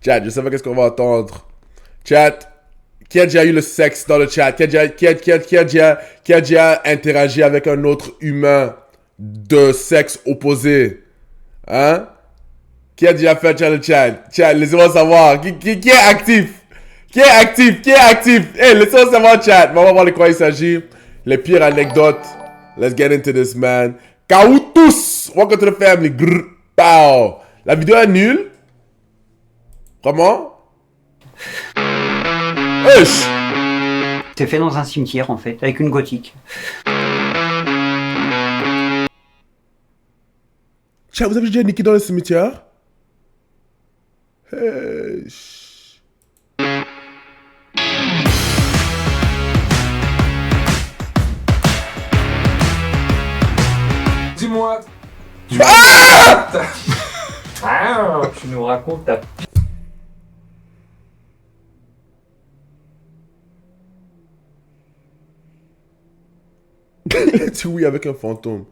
Chat, je sais pas qu'est-ce qu'on va entendre. Chat, qui a déjà eu le sexe dans le chat? Qui a déjà interagi avec un autre humain de sexe opposé? Hein? Qui a déjà fait le chat? Chat, laissez-moi savoir. Qui est actif? Qui est actif? Qui est actif? Hey, laissez-moi savoir, chat. On va voir de quoi il s'agit. Les pires anecdotes. Let's get into this, man. Kaou tous! Welcome to the family. Grrr, pow. La vidéo est nulle. Comment? Wesh! C'est fait dans un cimetière en fait, avec une gothique. Chat, vous avez déjà niqué dans le cimetière? Wesh. Dis-moi. Tu nous racontes ta... Il a dit oui avec un fantôme.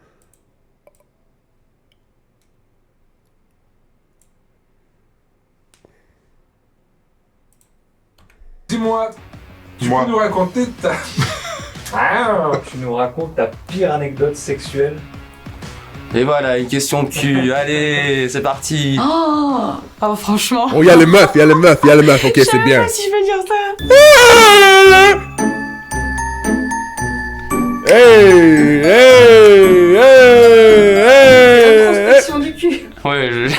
Dis-moi. Tu peux nous raconter ta... Tu nous racontes ta pire anecdote sexuelle. Et voilà, une question de cul. Allez, c'est parti. Oh, franchement. Oh, il y a les meufs, il y a les meufs, il y a les meufs. Ok, Je c'est sais bien. pas si je peux dire ça. Hey, hey, hey, hey. Introspection du cul. Ouais,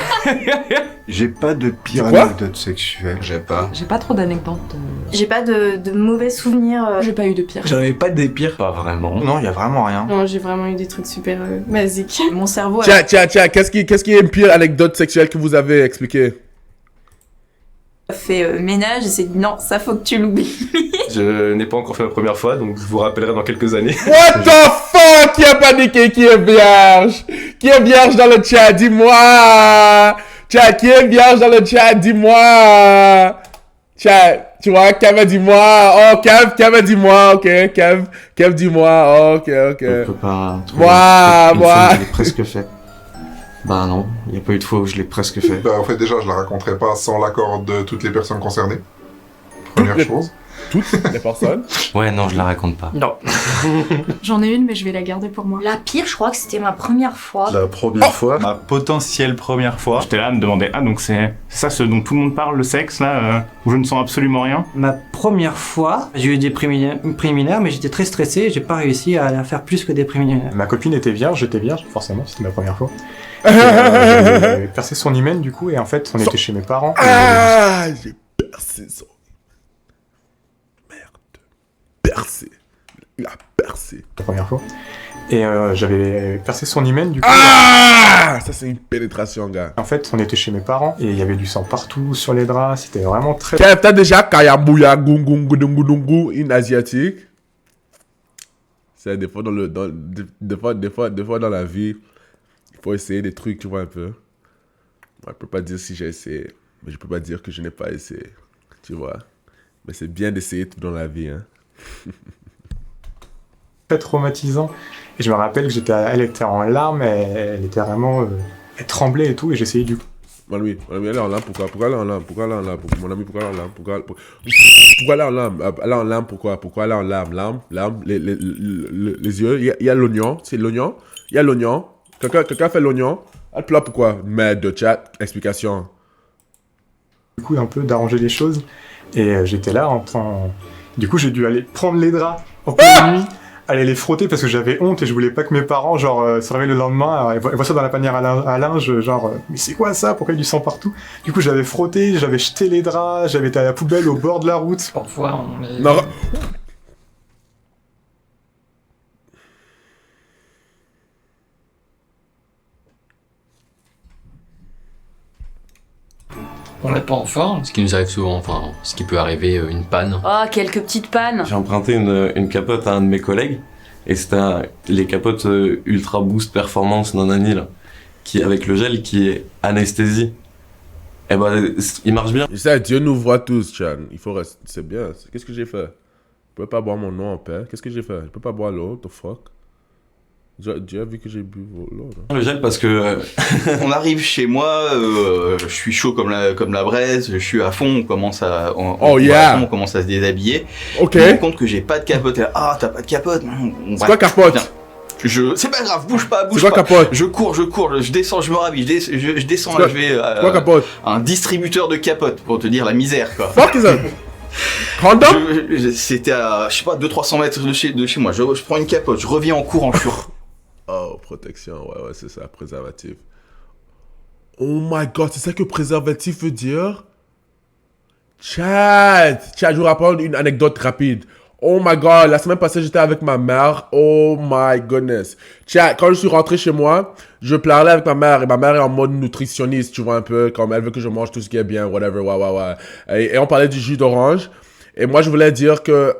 J'ai pas de pire Quoi anecdote sexuelle. J'ai pas. J'ai pas trop d'anecdotes. J'ai pas de mauvais souvenirs. J'ai pas eu de pire. J'en avais pas des pires. Pas vraiment. Non, y a vraiment rien. Non, j'ai vraiment eu des trucs super basiques. Mon cerveau a... Tiens, qu'est-ce qui est une pire anecdote sexuelle que vous avez expliqué? fait ménage et s'est dit non, ça faut que tu l'oublies. Je n'ai pas encore fait ma première fois, donc je vous rappellerai dans quelques années. What the fuck? Qui a paniqué? Qui est vierge? Qui est vierge dans le chat? Dis-moi! Chat, qui est vierge dans le chat? Dis-moi! Chat, tu vois, Kev a dit moi. Oh, Kev a dit moi, ok. Kev dit moi, ok. On peut pas trouver Moi. une fois où je l'ai presque fait. Bah non, il n'y a pas eu de fois où je l'ai presque fait. Bah en fait déjà je la raconterai pas sans l'accord de toutes les personnes concernées. Première chose. Toutes les personnes? Ouais, non, je la raconte pas. Non. J'en ai une, mais je vais la garder pour moi. La pire, je crois que c'était ma première fois. La première fois. Ma potentielle première fois. J'étais là à me demander, ah donc c'est ça ce dont tout le monde parle, le sexe là, où je ne sens absolument rien. Ma première fois, j'ai eu des préliminaires, mais j'étais très stressé et j'ai pas réussi à faire plus que des préliminaires. Ma copine était vierge, j'étais vierge, forcément, c'était ma première fois. J'avais percé son hymen du coup, et en fait, on était chez mes parents. Ah, j'ai percé son... Percé. Il a percé. La première fois. Et j'avais percé son hymen du coup. Ah, ça c'est une pénétration, gars. En fait, on était chez mes parents et il y avait du sang partout sur les draps. C'était vraiment très. Kev, t'as déjà Kayabouya Gungungungungungu in asiatique? C'est des fois dans le, des fois dans la vie, il faut essayer des trucs, tu vois un peu. Moi, je peux pas dire si j'ai essayé, mais je peux pas dire que je n'ai pas essayé, tu vois. Mais c'est bien d'essayer tout dans la vie, hein. Très traumatisant. Et je me rappelle que elle était en larmes, elle était vraiment, elle tremblait et tout, et j'essayais du coup. Mon ami, elle est en larmes, pourquoi elle est en larmes? Pourquoi elle est en larmes? Mon ami, pourquoi elle est en larmes? Pourquoi elle est en larmes? Elle est en larmes, pourquoi elle est en larmes? Larmes, les yeux, il y a l'oignon, c'est l'oignon, il y a l'oignon. Quelqu'un fait l'oignon, elle pleure pourquoi? Mais de chat, explication. Du coup, un peu d'arranger les choses, et j'étais là en train... Du coup, j'ai dû aller prendre les draps en pleine nuit, aller les frotter parce que j'avais honte et je voulais pas que mes parents, genre, se réveillent le lendemain et voient ça dans la panière à linge, genre, mais c'est quoi ça? Pourquoi il y a du sang partout? Du coup, j'avais frotté, j'avais jeté les draps, j'avais été à la poubelle au bord de la route. Parfois, on est... Non. On n'est pas en forme. Ce qui nous arrive souvent, enfin, ce qui peut arriver, une panne. Oh, quelques petites pannes. J'ai emprunté une capote à un de mes collègues, et c'était les capotes Ultra Boost Performance Nanani, là, qui, avec le gel qui est anesthésie. Et ben, il marche bien. Je sais, Dieu nous voit tous, Chan. Il faut rester, c'est bien. Qu'est-ce que j'ai fait? Je peux pas boire mon nom en paix. Qu'est-ce que j'ai fait? Je peux pas boire l'eau, the fuck? Tu as vu que j'ai bu l'eau, là? Le gel parce que... On arrive chez moi, je suis chaud comme la braise, je suis à fond, on commence à se déshabiller. Ok. Je me rends compte que j'ai pas de capote. Ah, t'as pas de capote? C'est quoi capote? C'est pas grave, bouge pas. C'est quoi capote? Je cours, je descends, je me rhabille, je descends, là, je vais quoi capote? Un distributeur de capotes, pour te dire la misère, quoi. Fuck is that? Condom? C'était à, je sais pas, 200-300 mètres de chez moi. Je prends une capote, je reviens en courant, Oh, protection, ouais, c'est ça, préservatif. Oh my god, c'est ça que préservatif veut dire? Chat, je vous raconte une anecdote rapide. Oh my god, la semaine passée, j'étais avec ma mère. Oh my goodness. Chat, quand je suis rentré chez moi, je parlais avec ma mère. Et ma mère est en mode nutritionniste, tu vois un peu. Comme elle veut que je mange tout ce qui est bien, whatever, ouais. Et on parlait du jus d'orange. Et moi, je voulais dire que...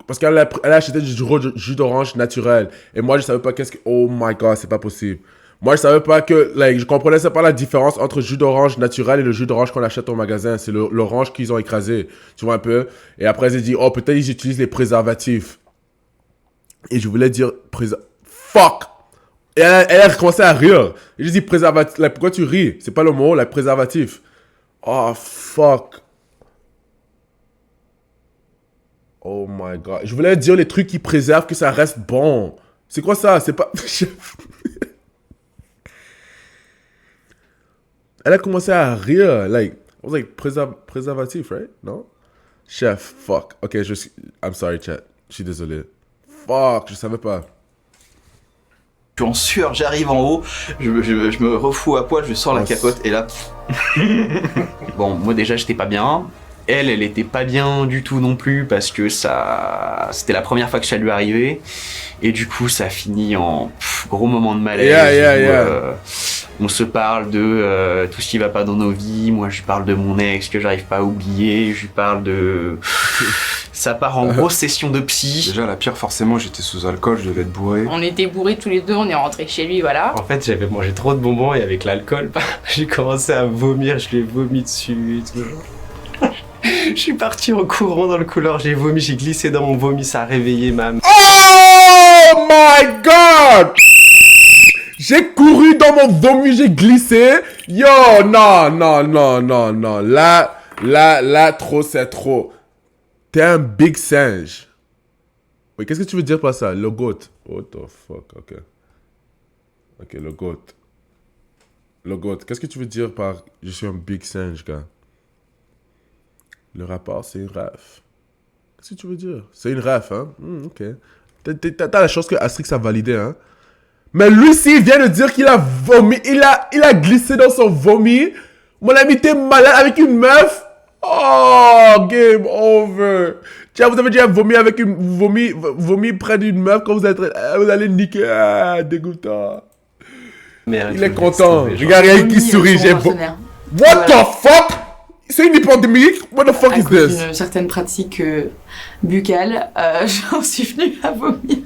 parce qu'elle a acheté du jus d'orange naturel. Et moi, je savais pas qu'est-ce que... Oh my god, c'est pas possible. Moi, je savais pas que... je comprenais pas la différence entre le jus d'orange naturel et le jus d'orange qu'on achète au magasin. C'est l'orange qu'ils ont écrasé. Tu vois un peu? Et après, j'ai dit, oh, peut-être ils utilisent les préservatifs. Et je voulais dire... Fuck! Et elle a commencé à rire. Et j'ai dit, préservatif... pourquoi tu ris? C'est pas le mot, préservatif. Oh, fuck. Oh my god. Je voulais dire les trucs qui préservent que ça reste bon. C'est quoi ça? C'est pas... Elle a commencé à rire. I was like, préservatif, right? Non? Chef, fuck. Ok, I'm sorry, chat. Je suis désolé. Fuck, je savais pas. Je suis en sueur, j'arrive en haut, je me refous à poil, je sors la capote et là... Bon, moi déjà, j'étais pas bien. Elle était pas bien du tout non plus parce que c'était la première fois que ça lui arrivait. Et du coup, ça a fini en gros moment de malaise. On se parle de tout ce qui va pas dans nos vies. Moi, je lui parle de mon ex que j'arrive pas à oublier. Je lui parle de... Ça part en grosse session de psy. Déjà, la pire, forcément, j'étais sous alcool, je devais être bourré. On était bourrés tous les deux, on est rentrés chez lui, voilà. En fait, j'avais mangé trop de bonbons et avec l'alcool, j'ai commencé à vomir, je l'ai vomi dessus et tout. Je suis parti en courant dans le couloir, j'ai vomi, j'ai glissé dans mon vomi, ça a réveillé ma... Oh my god! J'ai couru dans mon vomi, j'ai glissé. Yo, non. Là, trop, c'est trop. T'es un big singe. Oui, qu'est-ce que tu veux dire par ça? Le goat. What the fuck, ok. Ok, le goat. Le goat. Qu'est-ce que tu veux dire par je suis un big singe, gars? Le rapport, c'est une ref. Qu'est-ce que tu veux dire? C'est une ref, hein? Ok. T'as la chance que Astrix a validé, hein? Mais lui, s'il vient de dire qu'il a vomi, il a glissé dans son vomi. Mon ami, t'es malade avec une meuf? Oh, game over. Tiens, vous avez déjà vomi avec vomi près d'une meuf quand vous allez niquer. Ah, dégoûtant. Merde, il est content. Regarde, il qui sourit. What the fuck? C'est une épidémie? What the fuck is this? Une certaine pratique buccale, j'en suis venue à vomir.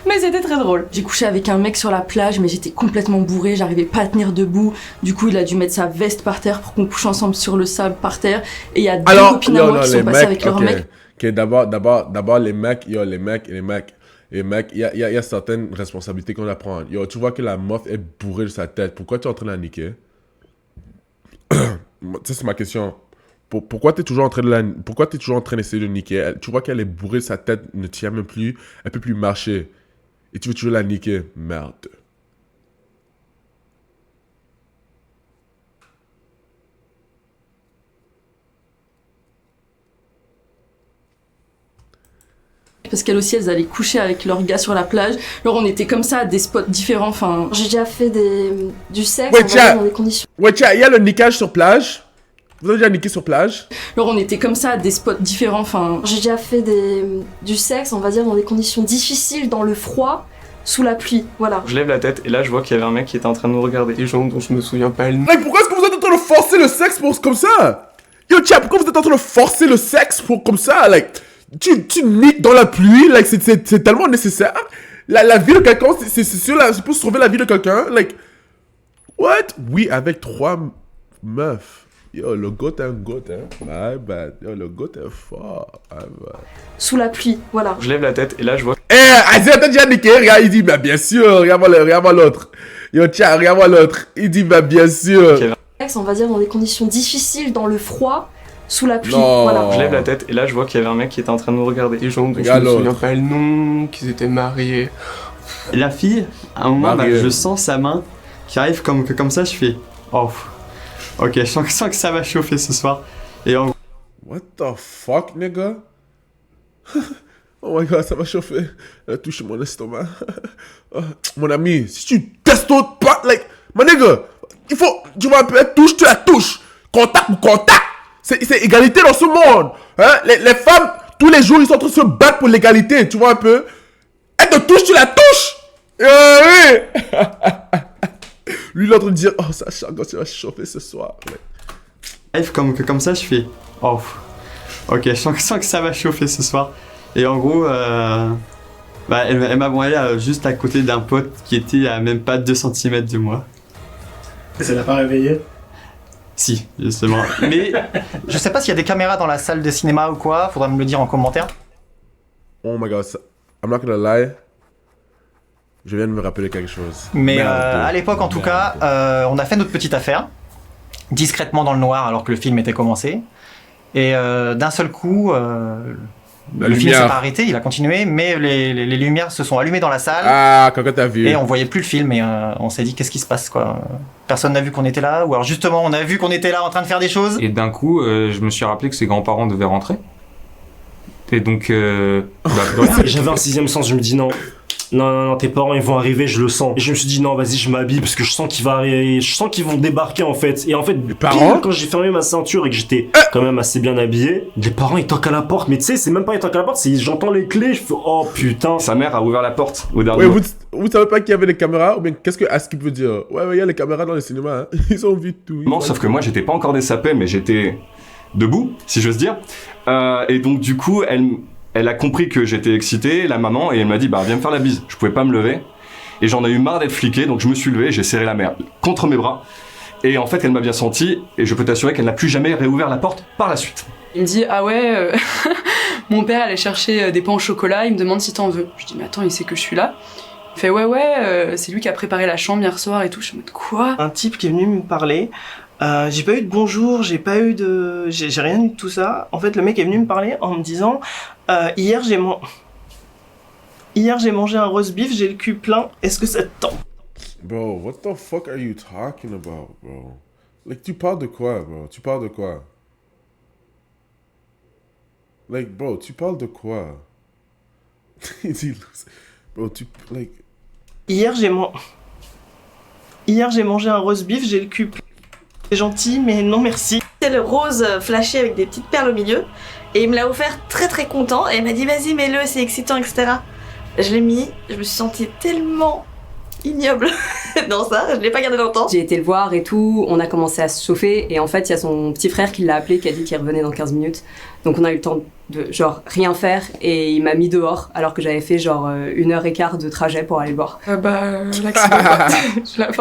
Mais c'était très drôle. J'ai couché avec un mec sur la plage, mais j'étais complètement bourrée, j'arrivais pas à tenir debout. Du coup, il a dû mettre sa veste par terre pour qu'on couche ensemble sur le sable par terre. Et il y a deux copines à moi qui sont passées avec leur mec. Ok, d'abord, les mecs, il y a certaines responsabilités qu'on apprend. Yo, tu vois que la meuf est bourrée de sa tête. Pourquoi tu es en train de la niquer? Ça, c'est ma question. Pourquoi tu es toujours en train d'essayer de niquer? Tu vois qu'elle est bourrée, sa tête ne tient même plus, elle peut plus marcher. Et tu veux toujours la niquer? Merde. Parce qu'elles aussi, elles allaient coucher avec leurs gars sur la plage. Alors on était comme ça à des spots différents. Enfin, j'ai déjà fait du sexe dans des conditions. Ouais, tiens, il y a le niquage sur plage. Vous avez déjà niqué sur plage? Alors on était comme ça à des spots différents. Enfin, j'ai déjà fait du sexe, on va dire, dans des conditions difficiles, dans le froid, sous la pluie. Voilà. Je lève la tête et là, je vois qu'il y avait un mec qui était en train de nous regarder. Des gens dont je me souviens pas. Mais pourquoi est-ce que vous êtes en train de forcer le sexe comme ça? Yo, tiens, pourquoi vous êtes en train de forcer le sexe comme ça? Tu niques dans la pluie, c'est tellement nécessaire. La vie de quelqu'un, c'est pour sauver la vie de quelqu'un. What? Oui, avec 3 meufs. Yo, le goat est un goat, hein. My bad. Yo, le goat est fort. My bad. Sous la pluie, voilà. Je lève la tête et là je vois. Azir, t'as déjà niqué, regarde, il dit, bah bien sûr, regarde-moi l'autre. Yo, tiens, regarde-moi l'autre. Il dit, bah bien sûr. On va dire dans des conditions difficiles, dans le froid, sous la pluie, Non. voilà. Je lève la tête et là je vois qu'il y avait un mec qui était en train de nous regarder. Des gens dont je me Regarde souviens l'autre. pas le nom, qu'ils étaient mariés. Et la fille, à un moment, Mariée. je sens sa main qui arrive comme ça, je fais oh, ok, je sens que ça va chauffer ce soir. Et en What the fuck, nigga? Oh my god, ça va chauffer. Elle touche mon estomac. Oh, mon ami, si tu testes pas, like, my nigga, il faut, tu vois, elle touche, tu la touches. Contact ou contact. C'est égalité dans ce monde. Hein? Les femmes, tous les jours, ils sont en train de se battre pour l'égalité, tu vois un peu. Elle te touche, tu la touches. Oui. Lui, il est en train de dire, oh, ça va chauffer ce soir. Ouais. arrive comme ça, je fais oh, ok, je sens que ça va chauffer ce soir. Et en gros, elle m'a broyé juste à côté d'un pote qui était à même pas 2 cm de moi. Ça l'a pas réveillé? Si, justement. Mais je sais pas s'il y a des caméras dans la salle de cinéma ou quoi, faudra me le dire en commentaire. Oh my god, I'm not gonna lie. Je viens de me rappeler quelque chose. Mais à l'époque, en tout cas, on a fait notre petite affaire, discrètement dans le noir alors que le film était commencé. Et d'un seul coup, le film s'est pas arrêté, il a continué, mais les lumières se sont allumées dans la salle. Ah, quand t'as vu. Et on voyait plus le film et on s'est dit qu'est-ce qui se passe quoi. Personne n'a vu qu'on était là, ou alors justement on a vu qu'on était là en train de faire des choses. Et d'un coup, je me suis rappelé que ses grands-parents devaient rentrer. Et donc, j'avais un 6ème sens, je me dis non. Non, tes parents ils vont arriver, je le sens. Et je me suis dit non, vas-y, je m'habille parce que je sens qu'ils vont débarquer en fait. Et en fait, quand j'ai fermé ma ceinture et que j'étais quand même assez bien habillé, les parents ils toquent à la porte. Mais tu sais, c'est même pas ils toquent à la porte, c'est j'entends les clés, je fais oh putain. Sa mère a ouvert la porte au dernier. Ouais, vous savez pas qu'il y avait les caméras? Ou bien qu'est-ce que Askip veut dire? Ouais, il y a les caméras dans le cinéma, hein. Ils ont vu tout. Non, sauf que moi j'étais pas encore dessapé, mais j'étais debout, si j'ose dire. Et donc du coup, elle a compris que j'étais excité, la maman, et elle m'a dit bah viens me faire la bise. Je pouvais pas me lever et j'en ai eu marre d'être fliqué, donc je me suis levé, j'ai serré la mère contre mes bras et en fait elle m'a bien senti et je peux t'assurer qu'elle n'a plus jamais réouvert la porte par la suite. Il me dit ah ouais, mon père allait chercher des pains au chocolat, il me demande si t'en veux. Je dis mais attends, il sait que je suis là. Il fait ouais, c'est lui qui a préparé la chambre hier soir et tout. Je suis en mode quoi? Un type qui est venu me parler. J'ai pas eu de bonjour, j'ai rien eu de tout ça. En fait, le mec est venu me parler en me disant hier j'ai mangé un roast beef, j'ai le cul plein, est-ce que ça te tente? Bro, what the fuck are you talking about, bro? Like, tu parles de quoi, bro? Tu parles de quoi? Like, bro, tu parles de quoi? Il dit, bro, like... Hier j'ai mangé un roast beef, j'ai le cul plein. C'est gentil, mais non merci. C'est le rose flashé avec des petites perles au milieu. Et il me l'a offert très très content. Et il m'a dit vas-y mets-le, c'est excitant, etc. Je l'ai mis, je me suis sentie tellement ignoble dans ça, je l'ai pas gardé longtemps. J'ai été le voir et tout, on a commencé à se chauffer. Et en fait, il y a son petit frère qui l'a appelé, qui a dit qu'il revenait dans 15 minutes. Donc on a eu le temps de genre rien faire. Et il m'a mis dehors alors que j'avais fait genre 1h15 de trajet pour aller le voir. L'accident quoi.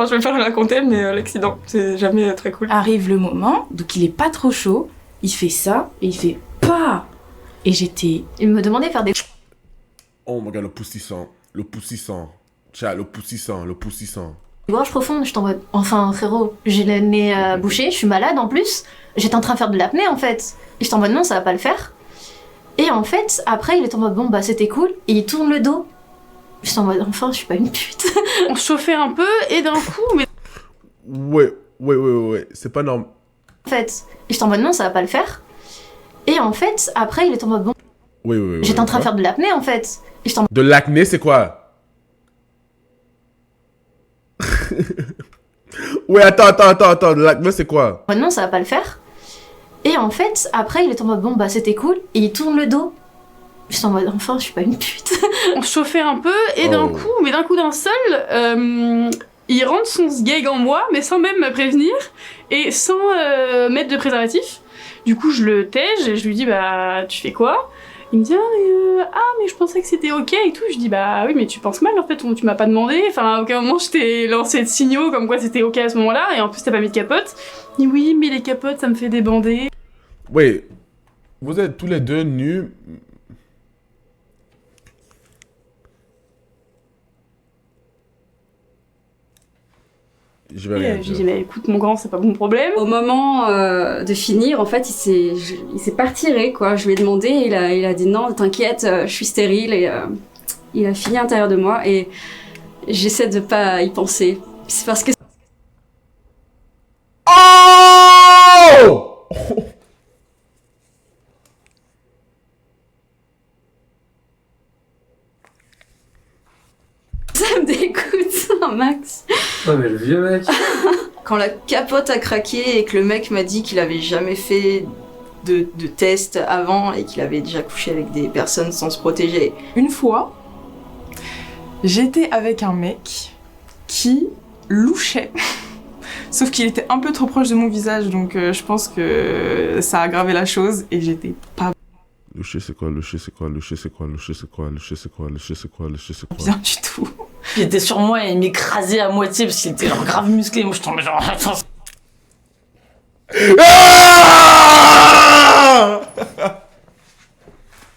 Je vais pas le raconter, mais l'accident, c'est jamais très cool. Arrive le moment, donc il est pas trop chaud, il fait ça, et il fait pas. Et j'étais... Il me demandait de faire des... Oh my god, le poussissant. Chat, le poussissant. Gorge profonde, je t'envoie. Enfin, frérot, j'ai le nez bouché, je suis malade en plus. J'étais en train de faire de l'apnée en fait. Et je t'envoie non, ça va pas le faire. Et en fait, après, il est en mode bon, bah c'était cool. Et il tourne le dos. Je t'envoie enfin, je suis pas une pute. On se chauffait un peu et d'un coup, mais. Ouais. C'est pas normal. En fait, et je t'envoie non, ça va pas le faire. Et en fait, après, il est en mode bon. Ouais. J'étais en train de faire de l'apnée en fait. Et je t'envoie. De l'acné, c'est quoi? Ouais, attends, l'acné c'est quoi? Non, ça va pas le faire. Et en fait, après, il est en mode bon, bah c'était cool. Et il tourne le dos. Je suis en mode enfin, je suis pas une pute. On se chauffait un peu et d'un coup d'un seul, il rentre son sgeg en moi, mais sans même me prévenir et sans mettre de préservatif. Du coup, je le tège et je lui dis bah tu fais quoi? Il me dit mais je pensais que c'était ok et tout. Je dis bah oui mais tu penses mal en fait, tu m'as pas demandé. Enfin à aucun moment je t'ai lancé de signaux comme quoi c'était ok à ce moment-là et en plus t'as pas mis de capote. Il dit oui mais les capotes ça me fait débander. Oui, vous êtes tous les deux nus. Je vais rien Je dis bah écoute mon grand c'est pas mon problème. Au moment de finir, en fait, il s'est pas retiré, quoi. Je lui ai demandé, il a dit non, t'inquiète, je suis stérile et il a fini à l'intérieur de moi et j'essaie de pas y penser. C'est parce que... Oh! Ça me dégoûte, un max. Ouais, mais le vieux mec. Quand la capote a craqué et que le mec m'a dit qu'il avait jamais fait de test avant et qu'il avait déjà couché avec des personnes sans se protéger. Une fois, j'étais avec un mec qui louchait. Sauf qu'il était un peu trop proche de mon visage, donc je pense que ça a aggravé la chose et j'étais pas Loucher c'est quoi? Loucher c'est quoi? Loucher c'est quoi? Loucher c'est quoi? Loucher c'est quoi? Loucher c'est quoi? Loucher c'est quoi? bien du tout. Il était sur moi et il m'écrasait à moitié parce qu'il était genre grave musclé. Moi je tombais genre...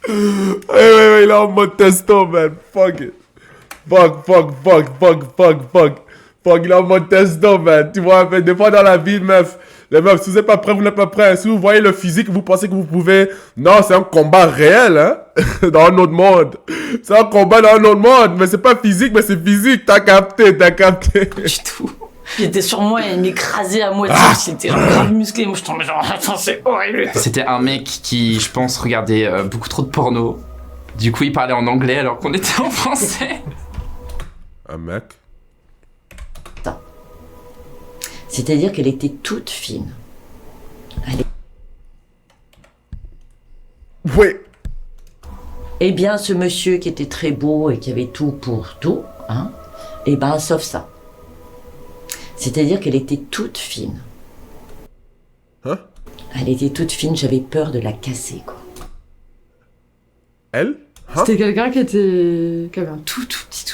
Ouais, il est en mode testo, man. Fuck it. Fuck. Il est en mode testo, man. Tu vois, mais des fois dans la vie, meuf, les meufs, si vous n'êtes pas prêts, vous n'êtes pas prêts. Si vous voyez le physique, vous pensez que vous pouvez... Non, c'est un combat réel, hein. Dans un autre monde. C'est un combat dans un autre monde. Mais c'est pas physique, mais c'est physique. T'as capté. Du tout. Il était sur moi et il m'écrasait à moitié parce qu'il était genre grave musclé. Moi je tombais genre... C'est horrible. C'était un mec qui, je pense, regardait beaucoup trop de porno. Du coup, il parlait en anglais alors qu'on était en français. Un mec? C'est-à-dire qu'elle était toute fine. Oui. Eh bien, ce monsieur qui était très beau et qui avait tout pour tout, hein, eh ben, sauf ça. C'est-à-dire qu'elle était toute fine. Hein? Elle était toute fine, j'avais peur de la casser, quoi. Elle? C'était quelqu'un qui avait un tout petit.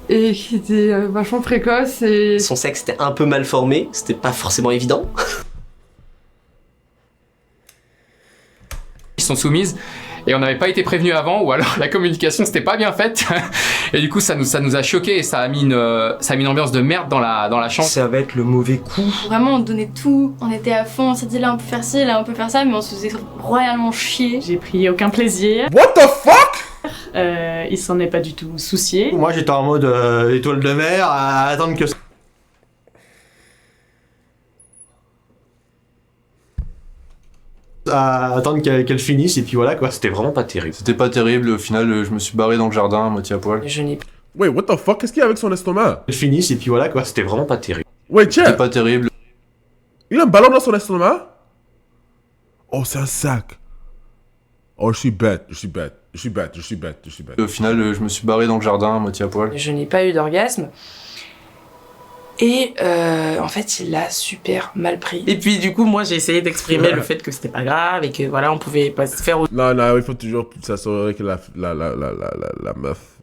Et qui était vachement précoce et... Son sexe était un peu mal formé, c'était pas forcément évident. Ils sont soumises et on n'avait pas été prévenus avant ou alors la communication s'était pas bien faite et du coup ça nous a choqués et ça a mis une ambiance de merde dans la chambre. Ça va être le mauvais coup. Vraiment on donnait tout, on était à fond, on s'est dit là on peut faire ci, là on peut faire ça, mais on se faisait royalement chier. J'ai pris aucun plaisir. What the fuck? Il s'en est pas du tout soucié. Moi j'étais en mode étoile de mer à attendre que... À attendre qu'elle finisse et puis voilà quoi. C'était vraiment pas terrible. C'était pas terrible, au final je me suis barré dans le jardin à moitié à poil. Je n'ai... Wait, what the fuck? Qu'est-ce qu'il y a avec son estomac? Elle finisse et puis voilà quoi. C'était vraiment pas terrible. Wait, tiens. C'était pas terrible. Il a un ballon dans son estomac? Oh, c'est un sac. Oh, je suis bête. Au final je me suis barré dans le jardin à moitié à poil. Je n'ai pas eu d'orgasme. Et en fait, il l'a super mal pris. Et puis du coup, moi, j'ai essayé d'exprimer le fait que c'était pas grave et que voilà, on pouvait pas se faire... Non, il faut toujours s'assurer que la meuf,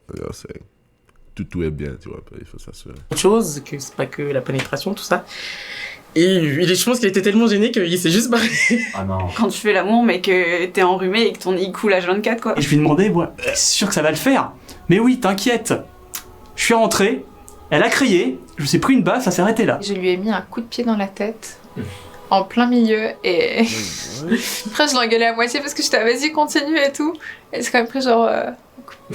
tout est bien, tu vois, il faut s'assurer. Autre chose, que c'est pas que la pénétration, tout ça. Et je pense qu'il était tellement gêné qu'il s'est juste barré. Ah non. Quand tu fais l'amour mais que t'es enrhumé et que ton nid coule H24 quoi. Et je lui demandais, ouais, c'est sûr que ça va le faire. Mais oui, t'inquiète. Je suis rentré, elle a crié, je me suis pris une baffe, ça s'est arrêté là. Je lui ai mis un coup de pied dans la tête, en plein milieu, et après je l'engueulais à moitié parce que j'étais vas-y continue et tout. Et c'est quand même pris genre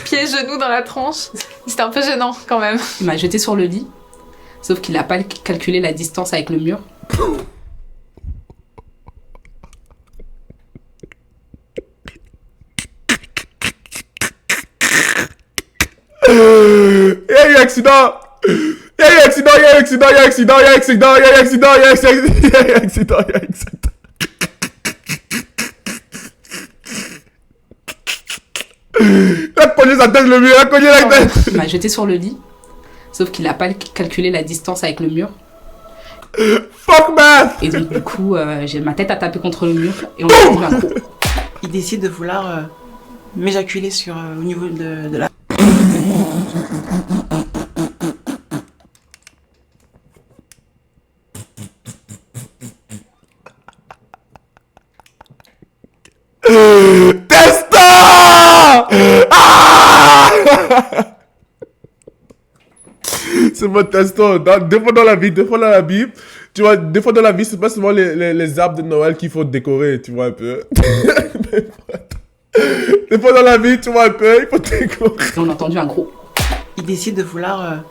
pied, genou dans la tronche. C'était un peu gênant quand même. Il m'a jeté sur le lit, sauf qu'il n'a pas calculé la distance avec le mur. Y'a eu accident! Il a cogné sa tête, le mur, il a cogné la tête! Il m'a jeté sur le lit, sauf qu'il n'a pas calculé la distance avec le mur. Fuck man! Et donc du coup, ma tête a tapé contre le mur et on a trouvé un coup. il décide de vouloir m'éjaculer au niveau de la... Testo! Ah! C'est mon testo. Des fois dans la vie, tu vois, des fois dans la vie, c'est pas seulement les arbres de Noël qu'il faut décorer, tu vois un peu. Des fois dans la vie, tu vois un peu, il faut décorer. On a entendu un gros... Il décide de vouloir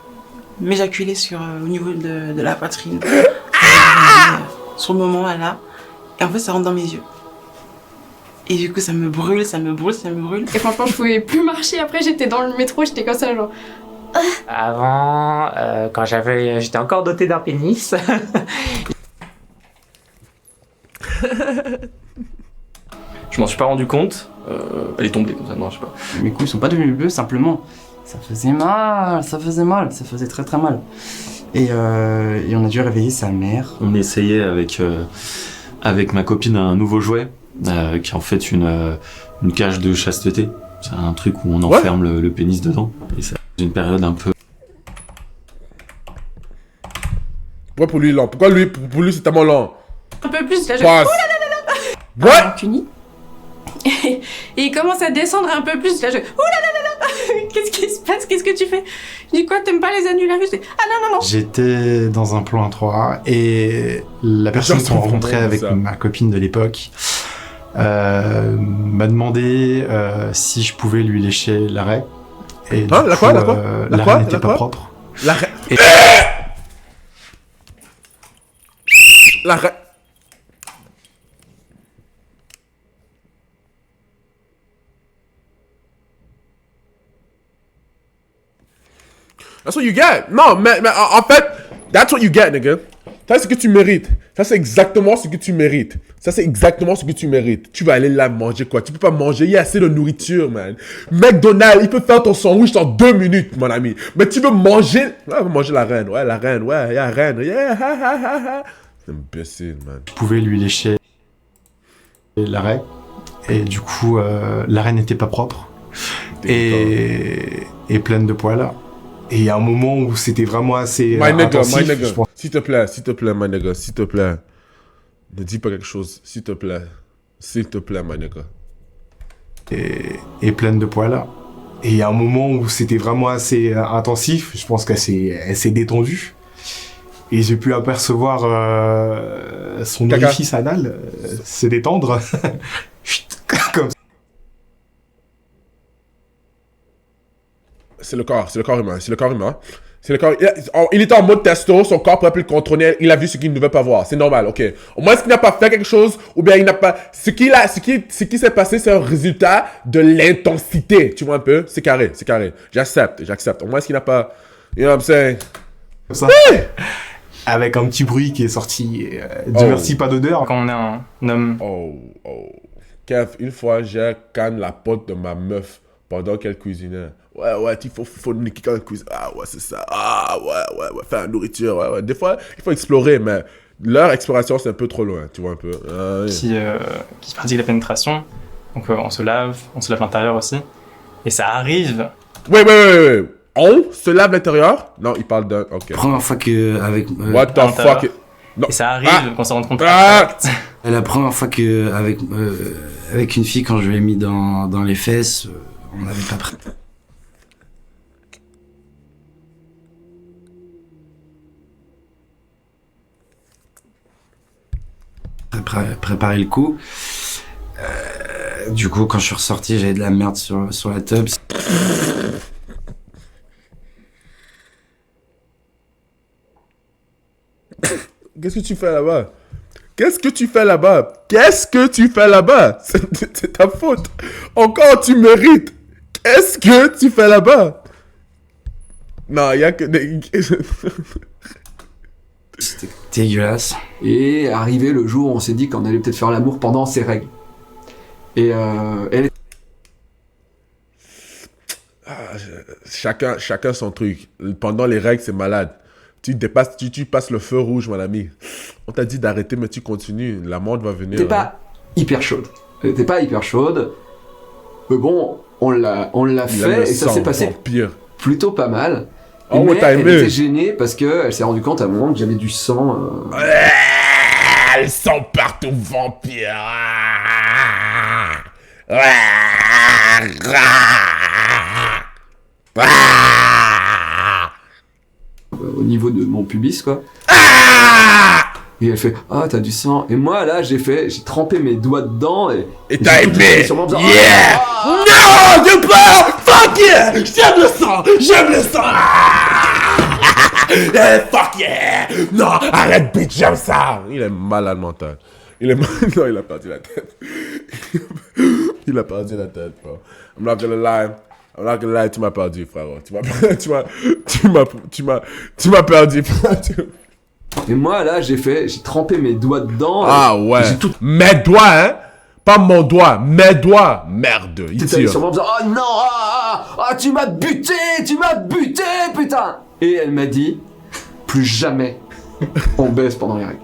m'éjaculer au niveau de la poitrine. Sur le moment, là. Et en fait, ça rentre dans mes yeux. Et du coup, ça me brûle. Et franchement, je pouvais plus marcher. Après, j'étais dans le métro, j'étais comme ça, genre. Avant, quand j'étais encore doté d'un pénis. Je m'en suis pas rendu compte. Elle est tombée comme ça, non, je sais pas. Mes couilles sont pas devenus bleus, simplement. Ça faisait mal, très très mal. Et on a dû réveiller sa mère. On essayait avec ma copine un nouveau jouet, qui est en fait une cage de chasteté. C'est un truc où on enferme le pénis dedans. Et ça, c'est une période un peu... Pourquoi pour lui lent? Pourquoi pour lui c'est tellement lent? Un peu plus, là, je... Passe. Ouh là là là. Rancuni. Et il commence à descendre un peu plus, là, je... Ouh là là là là. Qu'est-ce qui se passe? Qu'est-ce que tu fais? Je dis quoi, t'aimes pas les annulaires? Ah non. J'étais dans un plan 3 et la personne qu'on rencontrait avec ma copine de l'époque m'a demandé si je pouvais lui lécher l'arrêt. Et l'arrêt n'était pas propre. L'arrêt. L'arrêt. That's what you get. Non, mais en fait, that's what you get, nigga. Ça, c'est ce que tu mérites. Ça, c'est exactement ce que tu mérites. Tu vas aller là manger quoi? Tu peux pas manger. Il y a assez de nourriture, man. McDonald's, il peut faire ton sandwich en 2 minutes, mon ami. Mais tu veux manger... Ouais, on va manger la reine. Ouais, il y a la reine. Yeah, c'est imbécile, man. Je pouvais lui lécher l'arrêt. Et du coup, l'arrêt n'était pas propre. Et pleine de poils. Et il y a un moment où c'était vraiment assez intensif. My nigga, s'il te plaît, my nigga, s'il te plaît. Ne dis pas quelque chose, s'il te plaît, my nigga. Et pleine de poils. Et il y a un moment où c'était vraiment assez intensif. Je pense qu'elle s'est détendue. Et j'ai pu apercevoir son orifice anal se détendre. Comme ça. C'est le corps humain. Il était en mode testo, son corps pourrait plus le contrôler, il a vu ce qu'il ne devait pas voir, c'est normal, ok. Au moins, est-ce qu'il n'a pas fait quelque chose, ou bien il n'a pas... Ce qui s'est passé, c'est un résultat de l'intensité, tu vois un peu? C'est carré. J'accepte. Au moins, est-ce qu'il n'a pas... You know what I'm saying? Comme ça. Avec un petit bruit qui est sorti, Dieu merci, pas d'odeur. Quand on est un homme... Kev, une fois, j'ai canne la pote de ma meuf pendant qu'elle cuisinait. Ouais, il faut niquer quand elle cuisine. Ah ouais, c'est ça. Ah ouais, faire la nourriture. Ouais. Des fois, il faut explorer, mais leur exploration, c'est un peu trop loin, tu vois un peu. Qui pratique la pénétration. Donc on se lave l'intérieur aussi. Et ça arrive. Ouais. On se lave l'intérieur? Non, il parle d'un... Ok. Première fois que... avec What the fuck? Non. Et ça arrive qu'on s'en rende compte. La première fois que... avec une fille, quand je l'ai mis dans les fesses, on n'avait pas pris... préparer le coup. Du coup, quand je suis ressorti, j'avais de la merde sur la tub. Qu'est-ce que tu fais là-bas? C'est ta faute. Encore, tu mérites. Qu'est-ce que tu fais là-bas? Non, il y a que des... C'était dégueulasse. Et arrivé le jour où on s'est dit qu'on allait peut-être faire l'amour pendant ses règles. Et elle... Chacun son truc. Pendant les règles, c'est malade. Tu passes le feu rouge, mon ami. On t'a dit d'arrêter, mais tu continues. La mort va venir. T'es pas hyper chaude. Elle était pas hyper chaude. Mais bon, on l'a fait et ça s'est passé plutôt pas mal. Oh, mais t'as elle aimé. était gênée parce qu'elle s'est rendue compte à un moment que j'avais du sang. Le sang partout, vampire. Au niveau de mon pubis, quoi. Et elle fait ah t'as du sang. Et moi là j'ai trempé mes doigts dedans et t'as aimé. Sûrement disant, Yeah. Non, de pas. Fuck yeah. J'aime le sang. J'aime le sang. Fuck yeah. Non, arrête bitch, j'aime ça. Il est malade mental. Non, il a perdu la tête. Il a perdu la tête, bro. I'm not gonna lie, tu m'as perdu, frérot. Tu m'as perdu, frérot. Et moi là j'ai trempé mes doigts dedans. Ah ouais. Mes doigts, hein. Pas mon doigt, mes doigts. Merde, il t'es allé tire. sûrement en disant oh non, tu m'as buté, putain. Et elle m'a dit plus jamais on baisse pendant les règles.